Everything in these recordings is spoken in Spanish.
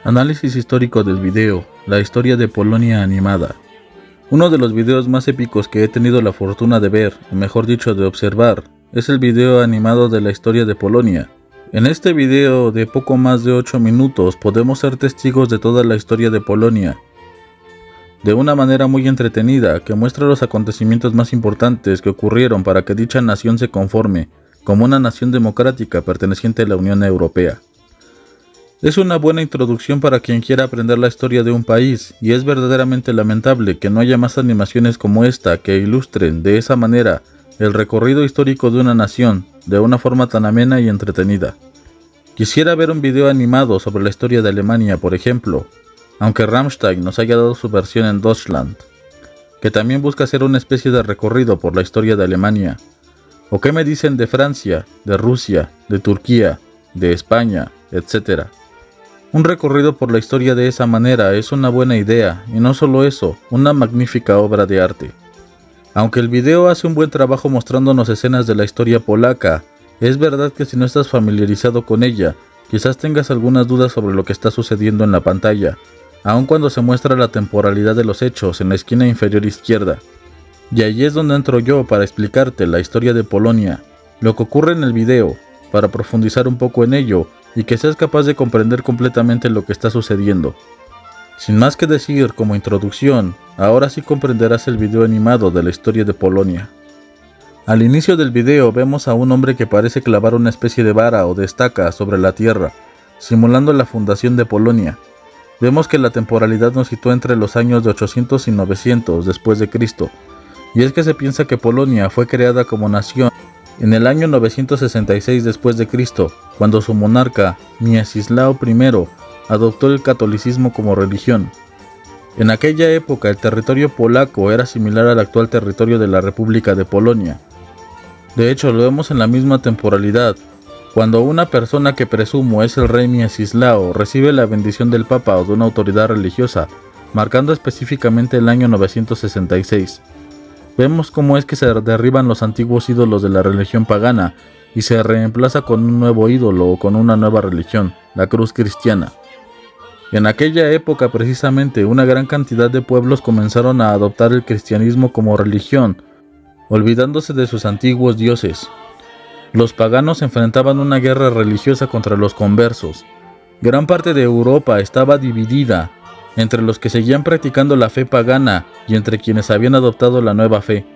Análisis histórico del video, la historia de Polonia animada. Uno de los videos más épicos que he tenido la fortuna de ver, o mejor dicho de observar, es el video animado de la historia de Polonia. En este video de poco más de 8 minutos podemos ser testigos de toda la historia de Polonia, de una manera muy entretenida que muestra los acontecimientos más importantes que ocurrieron para que dicha nación se conforme como una nación democrática perteneciente a la Unión Europea. Es una buena introducción para quien quiera aprender la historia de un país, y es verdaderamente lamentable que no haya más animaciones como esta que ilustren de esa manera el recorrido histórico de una nación de una forma tan amena y entretenida. Quisiera ver un video animado sobre la historia de Alemania, por ejemplo, aunque Rammstein nos haya dado su versión en Deutschland, que también busca hacer una especie de recorrido por la historia de Alemania. ¿O qué me dicen de Francia, de Rusia, de Turquía, de España, etcétera? Un recorrido por la historia de esa manera es una buena idea, y no solo eso, una magnífica obra de arte. Aunque el video hace un buen trabajo mostrándonos escenas de la historia polaca, es verdad que si no estás familiarizado con ella, quizás tengas algunas dudas sobre lo que está sucediendo en la pantalla, aun cuando se muestra la temporalidad de los hechos en la esquina inferior izquierda. Y ahí es donde entro yo para explicarte la historia de Polonia, lo que ocurre en el video, para profundizar un poco en ello, y que seas capaz de comprender completamente lo que está sucediendo. Sin más que decir como introducción, ahora sí comprenderás el video animado de la historia de Polonia. Al inicio del video vemos a un hombre que parece clavar una especie de vara o de estaca sobre la tierra, simulando la fundación de Polonia. Vemos que la temporalidad nos sitúa entre los años de 800 y 900 después de Cristo, y es que se piensa que Polonia fue creada como nación en el año 966 después de Cristo, cuando su monarca, Miecislao I, adoptó el catolicismo como religión. En aquella época el territorio polaco era similar al actual territorio de la República de Polonia. De hecho, lo vemos en la misma temporalidad, cuando una persona que presumo es el rey Miecislao recibe la bendición del Papa o de una autoridad religiosa, marcando específicamente el año 966. Vemos cómo es que se derriban los antiguos ídolos de la religión pagana y se reemplaza con un nuevo ídolo o con una nueva religión, la cruz cristiana. En aquella época precisamente una gran cantidad de pueblos comenzaron a adoptar el cristianismo como religión, olvidándose de sus antiguos dioses. Los paganos enfrentaban una guerra religiosa contra los conversos. Gran parte de Europa estaba dividida entre los que seguían practicando la fe pagana y entre quienes habían adoptado la nueva fe.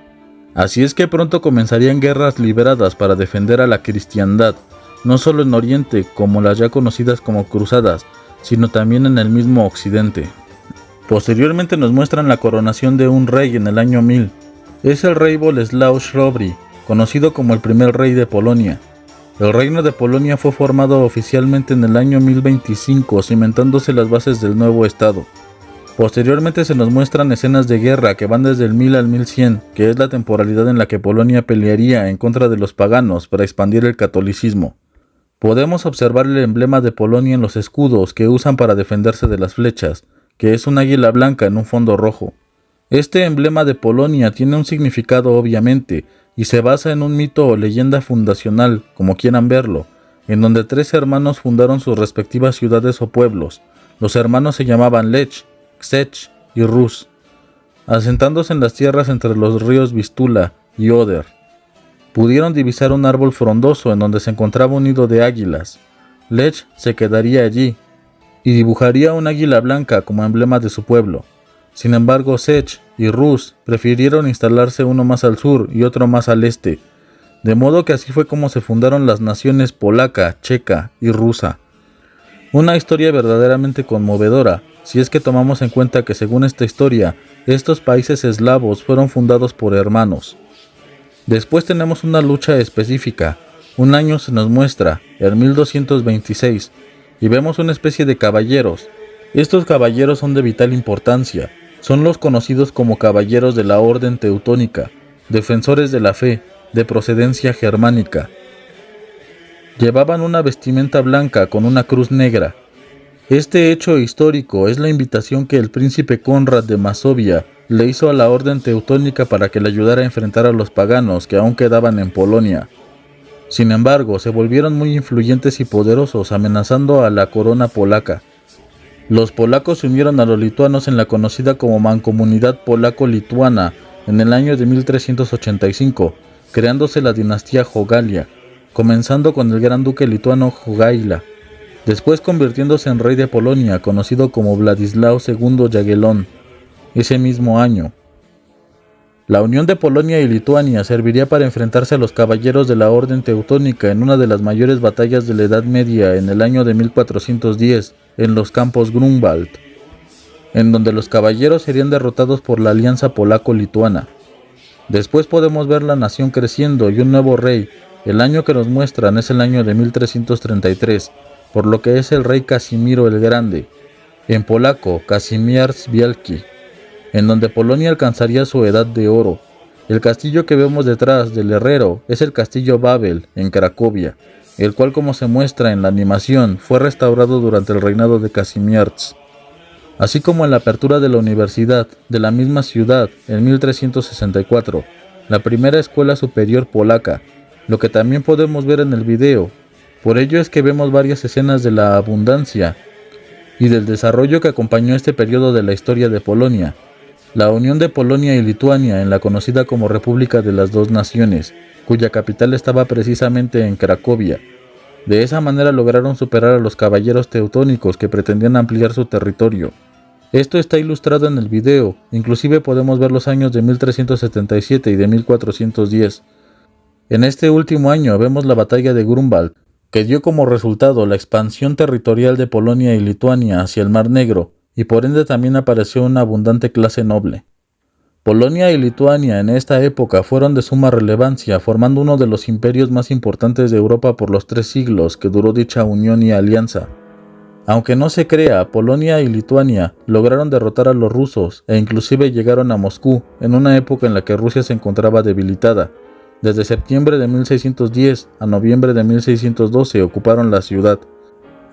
Así es que pronto comenzarían guerras liberadas para defender a la cristiandad, no solo en Oriente como las ya conocidas como cruzadas, sino también en el mismo Occidente. Posteriormente nos muestran la coronación de un rey en el año 1000. Es el rey Boleslao Chrobry, conocido como el primer rey de Polonia. El reino de Polonia fue formado oficialmente en el año 1025, cimentándose las bases del nuevo estado. Posteriormente se nos muestran escenas de guerra que van desde el 1000 al 1100, que es la temporalidad en la que Polonia pelearía en contra de los paganos para expandir el catolicismo. Podemos observar el emblema de Polonia en los escudos que usan para defenderse de las flechas, que es un águila blanca en un fondo rojo. Este emblema de Polonia tiene un significado obviamente, y se basa en un mito o leyenda fundacional, como quieran verlo, en donde 3 hermanos fundaron sus respectivas ciudades o pueblos. Los hermanos se llamaban Lech, Krzecz y Rus, asentándose en las tierras entre los ríos Vistula y Oder. Pudieron divisar un árbol frondoso en donde se encontraba un nido de águilas. Lech se quedaría allí y dibujaría un águila blanca como emblema de su pueblo. Sin embargo, Krzecz y Rus prefirieron instalarse uno más al sur y otro más al este, de modo que así fue como se fundaron las naciones polaca, checa y rusa. Una historia verdaderamente conmovedora, si es que tomamos en cuenta que según esta historia, estos países eslavos fueron fundados por hermanos. Después tenemos una lucha específica. Un año se nos muestra, el 1226, y vemos una especie de caballeros. Estos caballeros son de vital importancia. Son los conocidos como caballeros de la Orden Teutónica, defensores de la fe, de procedencia germánica. Llevaban una vestimenta blanca con una cruz negra. Este hecho histórico es la invitación que el príncipe Conrad de Masovia le hizo a la Orden Teutónica para que le ayudara a enfrentar a los paganos que aún quedaban en Polonia. Sin embargo, se volvieron muy influyentes y poderosos, amenazando a la corona polaca. Los polacos se unieron a los lituanos en la conocida como Mancomunidad Polaco-Lituana en el año de 1385, creándose la dinastía Jogaila, comenzando con el gran duque lituano Jogaila, después convirtiéndose en rey de Polonia, conocido como Vladislao II Jagiellón, ese mismo año. La unión de Polonia y Lituania serviría para enfrentarse a los caballeros de la Orden Teutónica en una de las mayores batallas de la Edad Media en el año de 1410, en los campos Grunwald, en donde los caballeros serían derrotados por la alianza polaco-lituana. Después podemos ver la nación creciendo y un nuevo rey. El año que nos muestran es el año de 1333, por lo que es el rey Casimiro el Grande, en polaco Kazimierz Wielki, en donde Polonia alcanzaría su edad de oro. El castillo que vemos detrás del herrero es el castillo Babel, en Cracovia, el cual, como se muestra en la animación, fue restaurado durante el reinado de Kazimierz, así como en la apertura de la universidad de la misma ciudad en 1364, la primera escuela superior polaca, lo que también podemos ver en el video. Por ello es que vemos varias escenas de la abundancia y del desarrollo que acompañó este periodo de la historia de Polonia. La unión de Polonia y Lituania en la conocida como República de las Dos Naciones, cuya capital estaba precisamente en Cracovia. De esa manera lograron superar a los caballeros teutónicos que pretendían ampliar su territorio. Esto está ilustrado en el video, inclusive podemos ver los años de 1377 y de 1410. En este último año vemos la batalla de Grunwald, que dio como resultado la expansión territorial de Polonia y Lituania hacia el Mar Negro, y por ende también apareció una abundante clase noble. Polonia y Lituania en esta época fueron de suma relevancia, formando uno de los imperios más importantes de Europa por los 3 siglos que duró dicha unión y alianza. Aunque no se crea, Polonia y Lituania lograron derrotar a los rusos e inclusive llegaron a Moscú en una época en la que Rusia se encontraba debilitada. Desde septiembre de 1610 a noviembre de 1612 ocuparon la ciudad,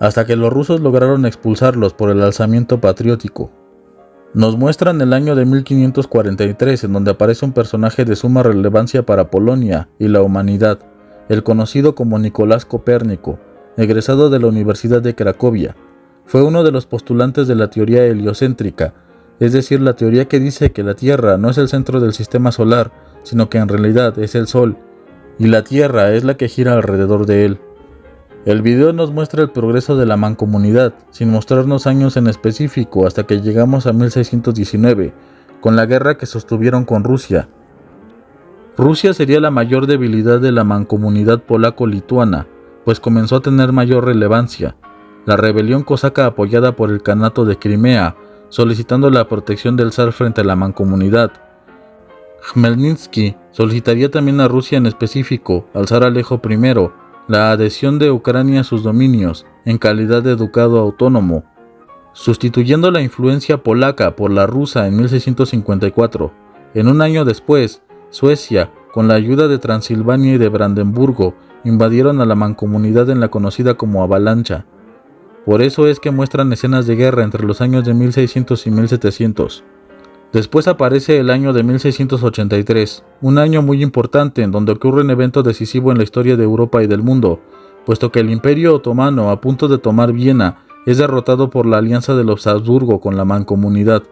hasta que los rusos lograron expulsarlos por el alzamiento patriótico. Nos muestran el año de 1543, en donde aparece un personaje de suma relevancia para Polonia y la humanidad, el conocido como Nicolás Copérnico, egresado de la Universidad de Cracovia. Fue uno de los postulantes de la teoría heliocéntrica, es decir, la teoría que dice que la Tierra no es el centro del sistema solar, sino que en realidad es el Sol, y la Tierra es la que gira alrededor de él. El video nos muestra el progreso de la mancomunidad, sin mostrarnos años en específico, hasta que llegamos a 1619, con la guerra que sostuvieron con Rusia. Rusia sería la mayor debilidad de la mancomunidad polaco-lituana, pues comenzó a tener mayor relevancia. La rebelión cosaca apoyada por el Kanato de Crimea, solicitando la protección del zar frente a la mancomunidad. Khmelnytsky solicitaría también a Rusia en específico, al zar Alejo I, la adhesión de Ucrania a sus dominios, en calidad de ducado autónomo, sustituyendo la influencia polaca por la rusa en 1654. En un año después, Suecia, con la ayuda de Transilvania y de Brandenburgo, invadieron a la mancomunidad en la conocida como Avalancha. Por eso es que muestran escenas de guerra entre los años de 1600 y 1700. Después aparece el año de 1683, un año muy importante en donde ocurre un evento decisivo en la historia de Europa y del mundo, puesto que el Imperio Otomano, a punto de tomar Viena, es derrotado por la alianza de los Habsburgo con la mancomunidad.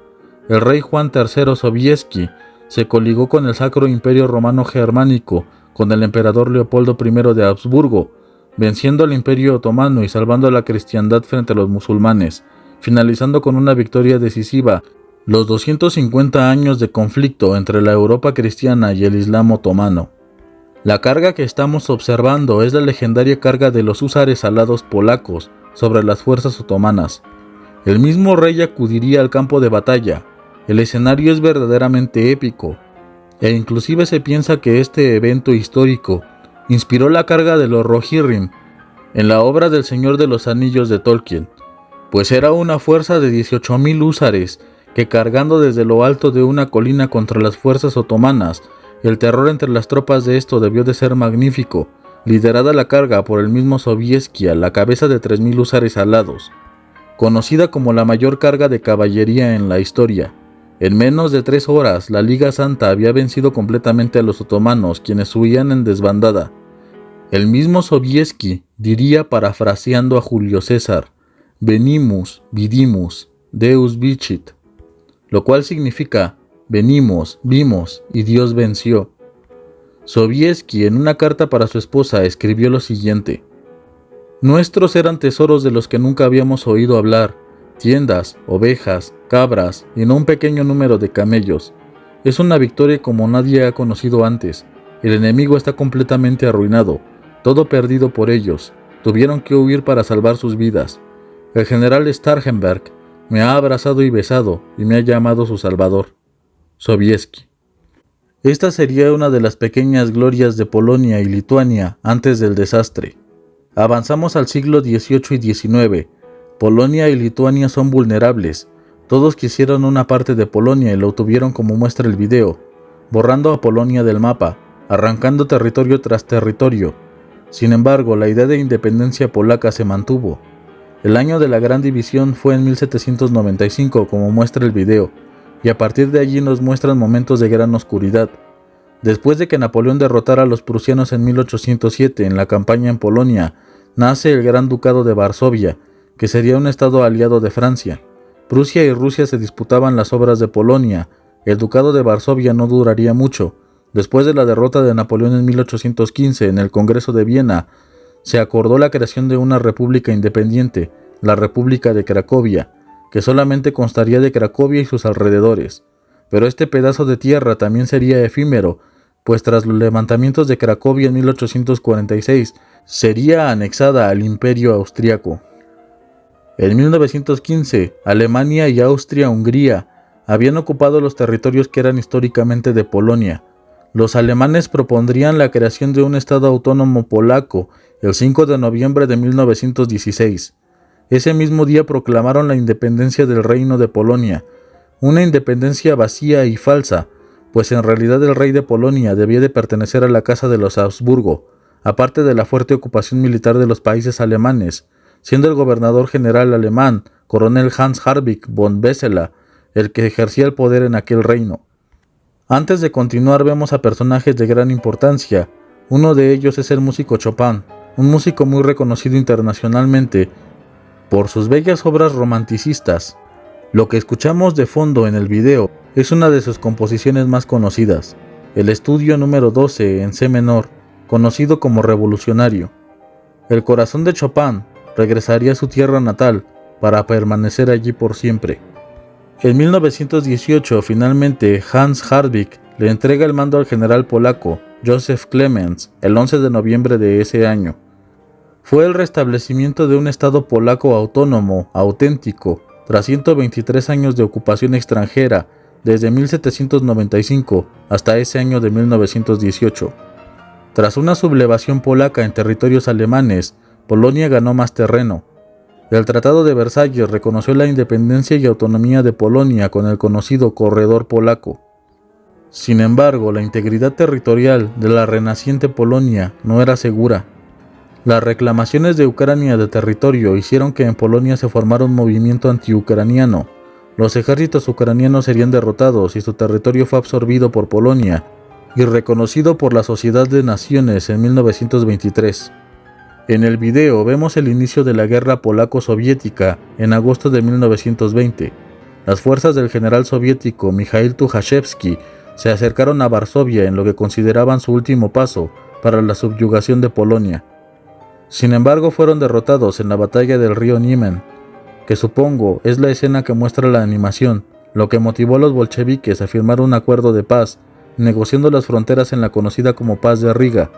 El rey Juan III Sobieski se coligó con el Sacro Imperio Romano Germánico, con el emperador Leopoldo I de Habsburgo, venciendo al Imperio Otomano y salvando a la cristiandad frente a los musulmanes, finalizando con una victoria decisiva los 250 años de conflicto entre la Europa cristiana y el Islam otomano. La carga que estamos observando es la legendaria carga de los húsares alados polacos sobre las fuerzas otomanas. El mismo rey acudiría al campo de batalla. El escenario es verdaderamente épico, e inclusive se piensa que este evento histórico inspiró la carga de los Rohirrim en la obra del Señor de los Anillos de Tolkien, pues era una fuerza de 18.000 húsares que, cargando desde lo alto de una colina contra las fuerzas otomanas, el terror entre las tropas de esto debió de ser magnífico, liderada la carga por el mismo Sobieski a la cabeza de 3.000 húsares alados, conocida como la mayor carga de caballería en la historia. En menos de 3 horas, la Liga Santa había vencido completamente a los otomanos, quienes huían en desbandada. El mismo Sobieski diría, parafraseando a Julio César: Venimus, vidimus, Deus vicit, lo cual significa venimos, vimos y Dios venció. Sobieski, en una carta para su esposa, escribió lo siguiente: nuestros eran tesoros de los que nunca habíamos oído hablar, tiendas, ovejas, cabras y no un pequeño número de camellos. Es una victoria como nadie ha conocido antes. El enemigo está completamente arruinado, todo perdido por ellos. Tuvieron que huir para salvar sus vidas. El general Starhemberg me ha abrazado y besado y me ha llamado su salvador. Sobieski. Esta sería una de las pequeñas glorias de Polonia y Lituania antes del desastre. Avanzamos al siglo XVIII y XIX. Polonia y Lituania son vulnerables. Todos quisieron una parte de Polonia y lo tuvieron como muestra el video, borrando a Polonia del mapa, arrancando territorio tras territorio. Sin embargo, la idea de independencia polaca se mantuvo. El año de la Gran División fue en 1795, como muestra el video, y a partir de allí nos muestran momentos de gran oscuridad. Después de que Napoleón derrotara a los prusianos en 1807 en la campaña en Polonia, nace el Gran Ducado de Varsovia, que sería un estado aliado de Francia. Prusia y Rusia se disputaban las obras de Polonia. El Ducado de Varsovia no duraría mucho. Después de la derrota de Napoleón en 1815 en el Congreso de Viena, se acordó la creación de una república independiente, la República de Cracovia, que solamente constaría de Cracovia y sus alrededores. Pero este pedazo de tierra también sería efímero, pues tras los levantamientos de Cracovia en 1846, sería anexada al Imperio Austriaco. En 1915, Alemania y Austria-Hungría habían ocupado los territorios que eran históricamente de Polonia. Los alemanes propondrían la creación de un Estado autónomo polaco el 5 de noviembre de 1916. Ese mismo día proclamaron la independencia del Reino de Polonia, una independencia vacía y falsa, pues en realidad el rey de Polonia debía de pertenecer a la Casa de los Habsburgo, aparte de la fuerte ocupación militar de los países alemanes, siendo el gobernador general alemán, coronel Hans Hartwig von Wesela, el que ejercía el poder en aquel reino. Antes de continuar vemos a personajes de gran importancia. Uno de ellos es el músico Chopin, un músico muy reconocido internacionalmente por sus bellas obras romanticistas. Lo que escuchamos de fondo en el video es una de sus composiciones más conocidas, el Estudio número 12 en C menor, conocido como Revolucionario. El corazón de Chopin regresaría a su tierra natal para permanecer allí por siempre. En 1918, finalmente, Hans Hartwig le entrega el mando al general polaco Józef Clemens el 11 de noviembre de ese año. Fue el restablecimiento de un estado polaco autónomo, auténtico, tras 123 años de ocupación extranjera, desde 1795 hasta ese año de 1918. Tras una sublevación polaca en territorios alemanes, Polonia ganó más terreno. El Tratado de Versalles reconoció la independencia y autonomía de Polonia con el conocido Corredor Polaco. Sin embargo, la integridad territorial de la renaciente Polonia no era segura. Las reclamaciones de Ucrania de territorio hicieron que en Polonia se formara un movimiento antiucraniano. Los ejércitos ucranianos serían derrotados y su territorio fue absorbido por Polonia y reconocido por la Sociedad de Naciones en 1923. En el video vemos el inicio de la guerra polaco-soviética en agosto de 1920. Las fuerzas del general soviético Mikhail Tukhachevsky se acercaron a Varsovia en lo que consideraban su último paso para la subyugación de Polonia. Sin embargo, fueron derrotados en la batalla del río Niemen, que supongo es la escena que muestra la animación, lo que motivó a los bolcheviques a firmar un acuerdo de paz, negociando las fronteras en la conocida como Paz de Riga.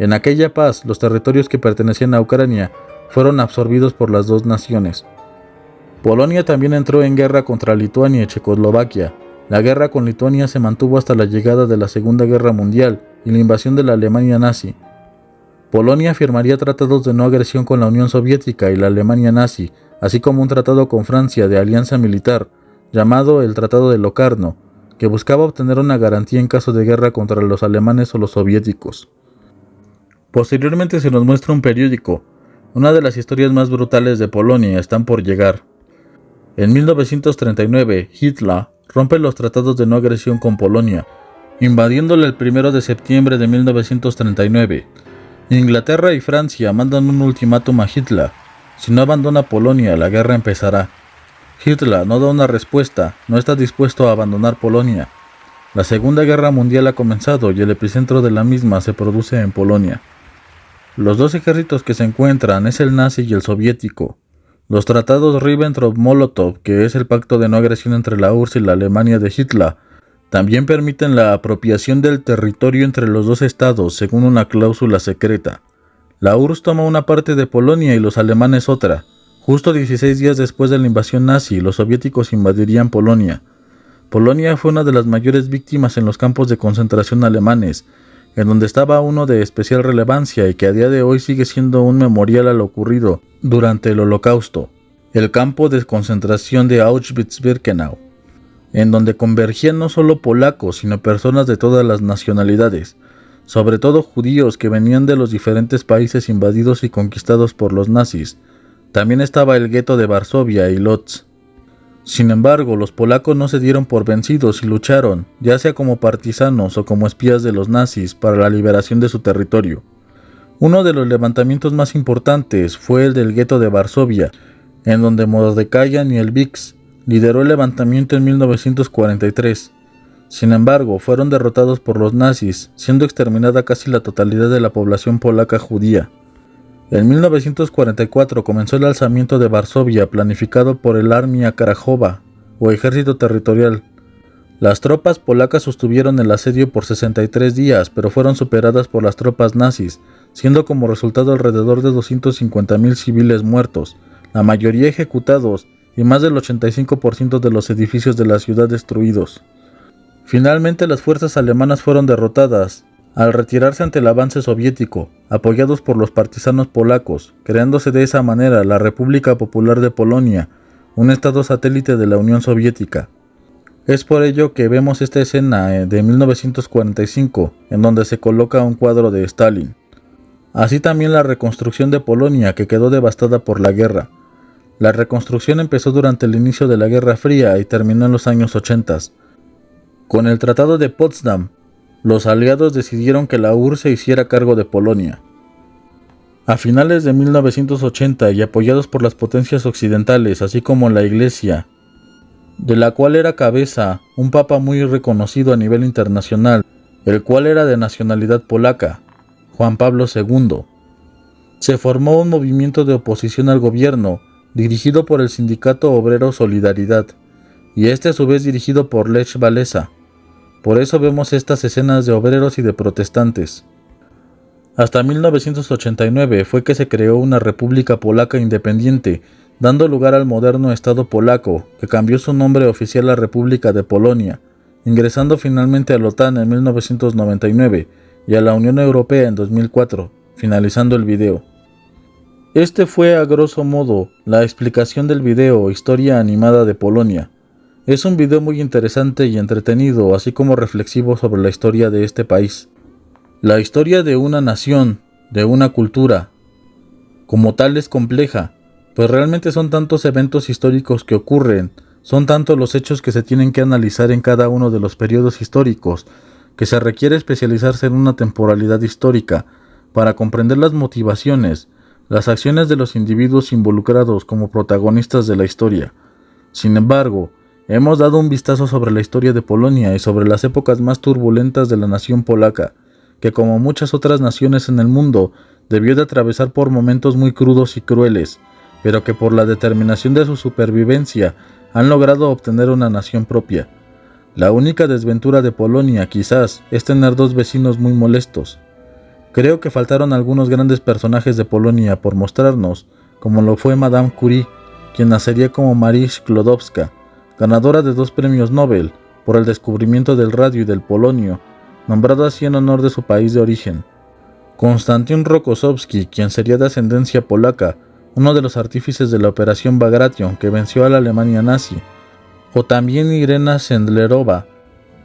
En aquella paz, los territorios que pertenecían a Ucrania fueron absorbidos por las dos naciones. Polonia también entró en guerra contra Lituania y Checoslovaquia. La guerra con Lituania se mantuvo hasta la llegada de la Segunda Guerra Mundial y la invasión de la Alemania nazi. Polonia firmaría tratados de no agresión con la Unión Soviética y la Alemania nazi, así como un tratado con Francia de alianza militar, llamado el Tratado de Locarno, que buscaba obtener una garantía en caso de guerra contra los alemanes o los soviéticos. Posteriormente se nos muestra un periódico. Una de las historias más brutales de Polonia están por llegar. En 1939, Hitler rompe los tratados de no agresión con Polonia, invadiéndola el 1 de septiembre de 1939. Inglaterra y Francia mandan un ultimátum a Hitler. Si no abandona Polonia, la guerra empezará. Hitler no da una respuesta, no está dispuesto a abandonar Polonia. La Segunda Guerra Mundial ha comenzado y el epicentro de la misma se produce en Polonia. Los dos ejércitos que se encuentran es el nazi y el soviético. Los tratados Ribbentrop-Molotov, que es el pacto de no agresión entre la URSS y la Alemania de Hitler, también permiten la apropiación del territorio entre los dos estados según una cláusula secreta. La URSS toma una parte de Polonia y los alemanes otra. Justo 16 días después de la invasión nazi, los soviéticos invadirían Polonia. Polonia fue una de las mayores víctimas en los campos de concentración alemanes, en donde estaba uno de especial relevancia y que a día de hoy sigue siendo un memorial a lo ocurrido durante el Holocausto, el campo de concentración de Auschwitz-Birkenau, en donde convergían no solo polacos, sino personas de todas las nacionalidades, sobre todo judíos que venían de los diferentes países invadidos y conquistados por los nazis. También estaba el gueto de Varsovia y Lodz. Sin embargo, los polacos no se dieron por vencidos y lucharon, ya sea como partisanos o como espías de los nazis, para la liberación de su territorio. Uno de los levantamientos más importantes fue el del gueto de Varsovia, en donde Mordecai Anielewicz lideró el levantamiento en 1943. Sin embargo, fueron derrotados por los nazis, siendo exterminada casi la totalidad de la población polaca judía. En 1944 comenzó el alzamiento de Varsovia planificado por el Armia Krajowa, o Ejército Territorial. Las tropas polacas sostuvieron el asedio por 63 días, pero fueron superadas por las tropas nazis, siendo como resultado alrededor de 250,000 civiles muertos, la mayoría ejecutados y más del 85% de los edificios de la ciudad destruidos. Finalmente las fuerzas alemanas fueron derrotadas, al retirarse ante el avance soviético, apoyados por los partisanos polacos, creándose de esa manera la República Popular de Polonia, un estado satélite de la Unión Soviética. Es por ello que vemos esta escena de 1945, en donde se coloca un cuadro de Stalin. Así también la reconstrucción de Polonia, que quedó devastada por la guerra. La reconstrucción empezó durante el inicio de la Guerra Fría y terminó en los años 80. Con el Tratado de Potsdam, los aliados decidieron que la URSS se hiciera cargo de Polonia. A finales de 1980 y apoyados por las potencias occidentales, así como la Iglesia, de la cual era cabeza un papa muy reconocido a nivel internacional, el cual era de nacionalidad polaca, Juan Pablo II, se formó un movimiento de oposición al gobierno dirigido por el Sindicato Obrero Solidaridad, y este a su vez dirigido por Lech Walesa. Por eso vemos estas escenas de obreros y de protestantes. Hasta 1989 fue que se creó una república polaca independiente, dando lugar al moderno Estado polaco, que cambió su nombre oficial a República de Polonia, ingresando finalmente a la OTAN en 1999 y a la Unión Europea en 2004, finalizando el video. Este fue a grosso modo la explicación del video Historia Animada de Polonia. Es un video muy interesante y entretenido, así como reflexivo sobre la historia de este país. La historia de una nación, de una cultura, como tal es compleja, pues realmente son tantos eventos históricos que ocurren, son tantos los hechos que se tienen que analizar en cada uno de los periodos históricos, que se requiere especializarse en una temporalidad histórica para comprender las motivaciones, las acciones de los individuos involucrados como protagonistas de la historia. Sin embargo, hemos dado un vistazo sobre la historia de Polonia y sobre las épocas más turbulentas de la nación polaca, que como muchas otras naciones en el mundo, debió de atravesar por momentos muy crudos y crueles, pero que por la determinación de su supervivencia han logrado obtener una nación propia. La única desventura de Polonia, quizás, es tener dos vecinos muy molestos. Creo que faltaron algunos grandes personajes de Polonia por mostrarnos, como lo fue Madame Curie, quien nacería como Marie Sklodowska, ganadora de 2 premios Nobel por el descubrimiento del radio y del polonio, nombrado así en honor de su país de origen. Konstantin Rokossowski, quien sería de ascendencia polaca, uno de los artífices de la Operación Bagration que venció a la Alemania nazi, o también Irena Sendlerova,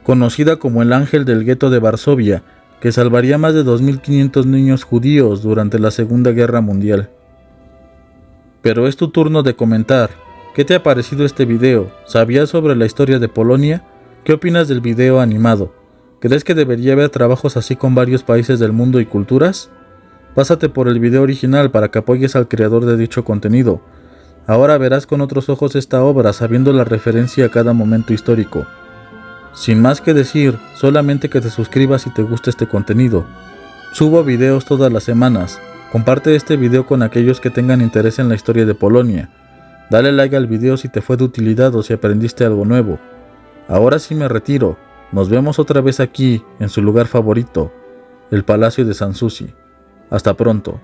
conocida como el ángel del gueto de Varsovia, que salvaría más de 2.500 niños judíos durante la Segunda Guerra Mundial. Pero es tu turno de comentar. ¿Qué te ha parecido este video? ¿Sabías sobre la historia de Polonia? ¿Qué opinas del video animado? ¿Crees que debería haber trabajos así con varios países del mundo y culturas? Pásate por el video original para que apoyes al creador de dicho contenido. Ahora verás con otros ojos esta obra sabiendo la referencia a cada momento histórico. Sin más que decir, solamente que te suscribas si te gusta este contenido. Subo videos todas las semanas. Comparte este video con aquellos que tengan interés en la historia de Polonia. Dale like al video si te fue de utilidad o si aprendiste algo nuevo. Ahora sí me retiro. Nos vemos otra vez aquí, en su lugar favorito, el Palacio de Sanssouci. Hasta pronto.